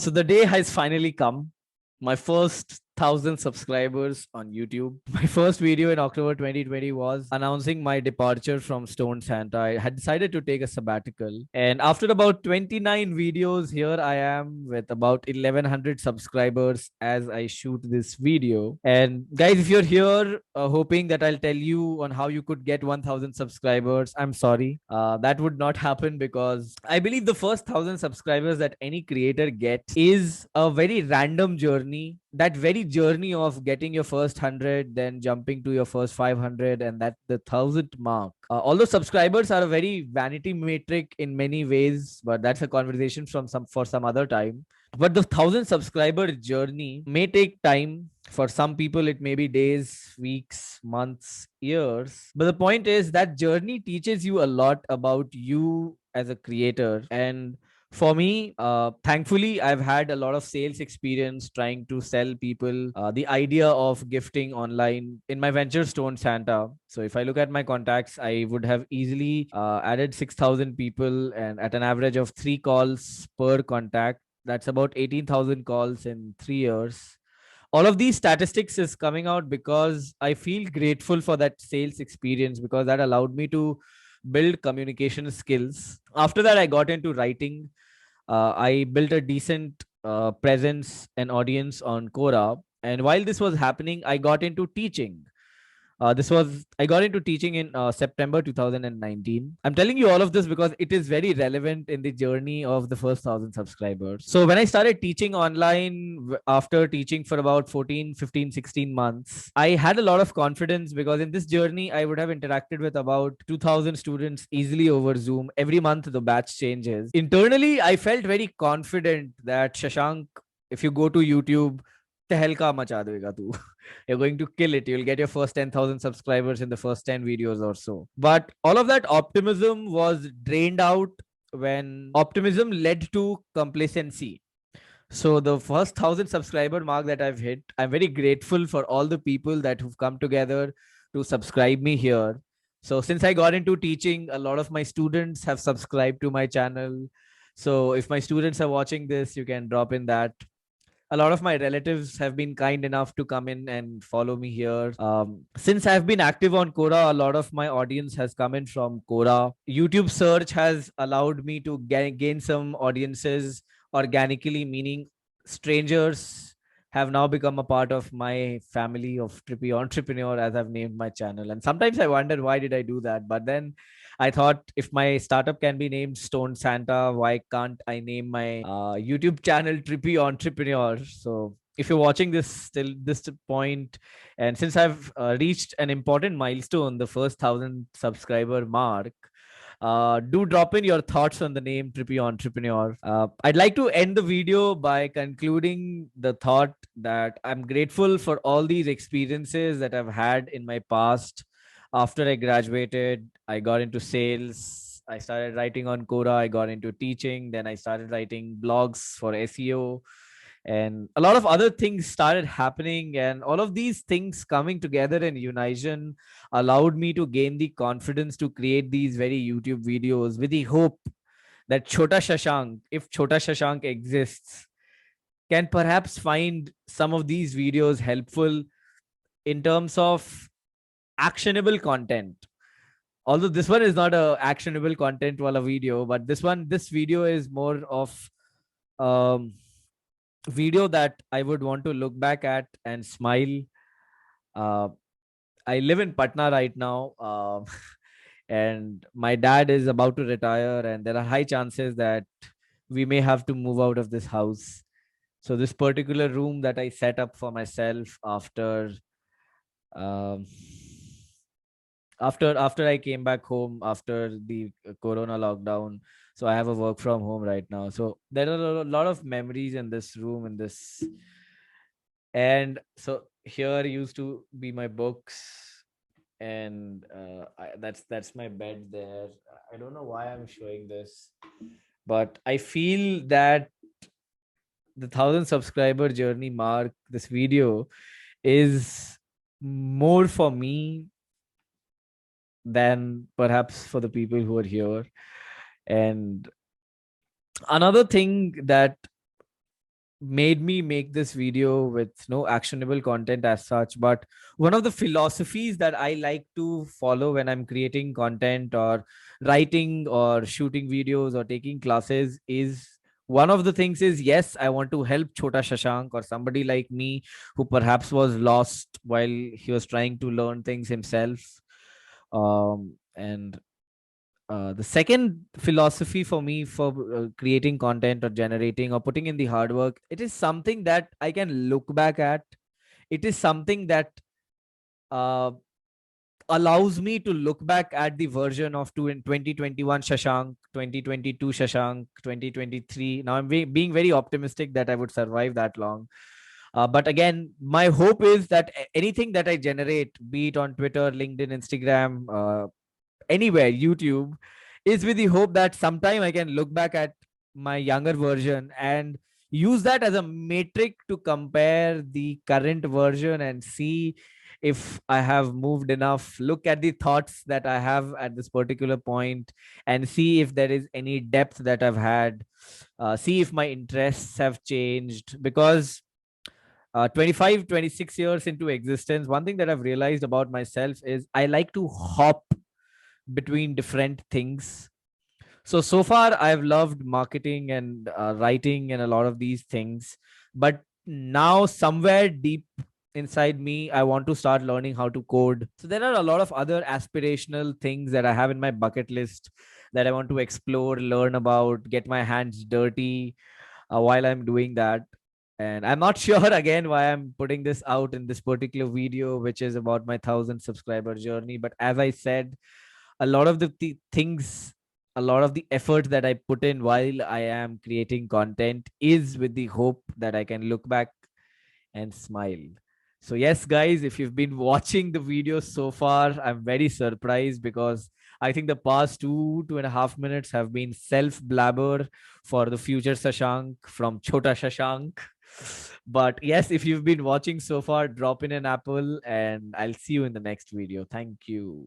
So the day has finally come. My first 1,000 subscribers on YouTube. My first video in October 2020 was announcing my departure from Stone Santa. I had decided to take a sabbatical. And after about 29 videos, here I am with about 1,100 subscribers as I shoot this video. And guys, if you're here hoping that I'll tell you on how you could get 1,000 subscribers, I'm sorry. That would not happen because I believe the first 1,000 subscribers that any creator gets is a very random journey. That very journey of getting your first 100, then jumping to your first 500, and that the 1,000th mark. Although subscribers are a very vanity metric in many ways, but that's a conversation from some for some other time. But the 1,000 subscriber journey may take time. For some people, it may be days, weeks, months, years. But the point is that journey teaches you a lot about you as a creator. And for me, thankfully, I've had a lot of sales experience trying to sell people the idea of gifting online in my venture Stone Santa. So if I look at my contacts, I would have easily added 6,000 people and at an average of 3 calls per contact. That's about 18,000 calls in 3 years. All of these statistics is coming out because I feel grateful for that sales experience because that allowed me to build communication skills. After that, I got into writing. I built a decent presence and audience on Quora. And while this was happening, I got into teaching. I got into teaching in September 2019. I'm telling you all of this because it is very relevant in the journey of the first 1,000 subscribers. So when I started teaching online after teaching for about 14, 15, 16 months, I had a lot of confidence because in this journey, I would have interacted with about 2,000 students easily over Zoom. Every month, the batch changes. Internally, I felt very confident that Shashank, if you go to YouTube, तहलका मचा देगा तू. You're going to kill it. You'll get your first 10,000 subscribers in the first 10 videos or so. But all of that optimism was drained out when optimism led to complacency. So the first 1,000 subscriber mark that I've hit, I'm very grateful for all the people that have come together to subscribe me here. So since I got into teaching, a lot of my students have subscribed to my channel. So if my students are watching this, you can drop in that. A lot of my relatives have been kind enough to come in and follow me here. Since I've been active on Quora, a lot of my audience has come in from Quora. YouTube search has allowed me to gain some audiences organically, meaning strangers have now become a part of my family of Trippy Entrepreneur, as I've named my channel. And sometimes I wonder why did I do that? But then I thought if my startup can be named Stone Santa, why can't I name my YouTube channel Trippy Entrepreneur? So if you're watching this till this point, and since I've reached an important milestone, the first 1,000 subscriber mark, do drop in your thoughts on the name Trippy Entrepreneur. I'd like to end the video by concluding the thought that I'm grateful for all these experiences that I've had in my past. After I graduated, I got into sales. I started writing on Quora. I got into teaching. Then I started writing blogs for SEO. And a lot of other things started happening. And all of these things coming together in unison allowed me to gain the confidence to create these very YouTube videos with the hope that Chota Shashank, if Chota Shashank exists, can perhaps find some of these videos helpful in terms of actionable content. Although this one is not a actionable content wala video, but this video is more of um video that I would want to look back at and smile. uh I live in Patna right now, and my dad is about to retire, and there are high chances that we may have to move out of this house. So this particular room that I set up for myself um, after I came back home after the Corona lockdown. So I have a work from home right now. So there are a lot of memories in this room, in this, and so here used to be my books, and that's my bed there. I don't know why I'm showing this, but I feel that the 1,000 subscriber journey mark, this video, is more for me than perhaps for the people who are here. And another thing that made me make this video with no actionable content as such. But one of the philosophies that I like to follow when I'm creating content or writing or shooting videos or taking classes is, one of the things is, yes, I want to help Chota Shashank or somebody like me who perhaps was lost while he was trying to learn things himself. And the second philosophy for me for creating content or generating or putting in the hard work, it is something that I can look back at. It is something that uh, allows me to look back at the version of two in 2021 Shashank, 2022 Shashank, 2023. Now I'm being very optimistic that I would survive that long. But again, my hope is that anything that I generate, be it on Twitter, LinkedIn, Instagram, anywhere, YouTube, is with the hope that sometime I can look back at my younger version and use that as a metric to compare the current version and see if I have moved enough. Look at the thoughts that I have at this particular point and see if there is any depth that I've had. See if my interests have changed. Because 25, 26 years into existence, one thing that I've realized about myself is I like to hop between different things. So far I've loved marketing and writing and a lot of these things, but now somewhere deep inside me I want to start learning how to code. So there are a lot of other aspirational things that I have in my bucket list that I want to explore, learn about, get my hands dirty while I'm doing that. And I'm not sure again why I'm putting this out in this particular video, which is about my 1,000 subscriber journey. But as I said, a lot of the things, a lot of the effort that I put in while I am creating content is with the hope that I can look back and smile. So, yes, guys, if you've been watching the video so far, I'm very surprised because I think the past 2.5 minutes have been self blabber for the future Shashank from Chota Shashank. But yes, if you've been watching so far, drop in an apple and I'll see you in the next video. Thank you.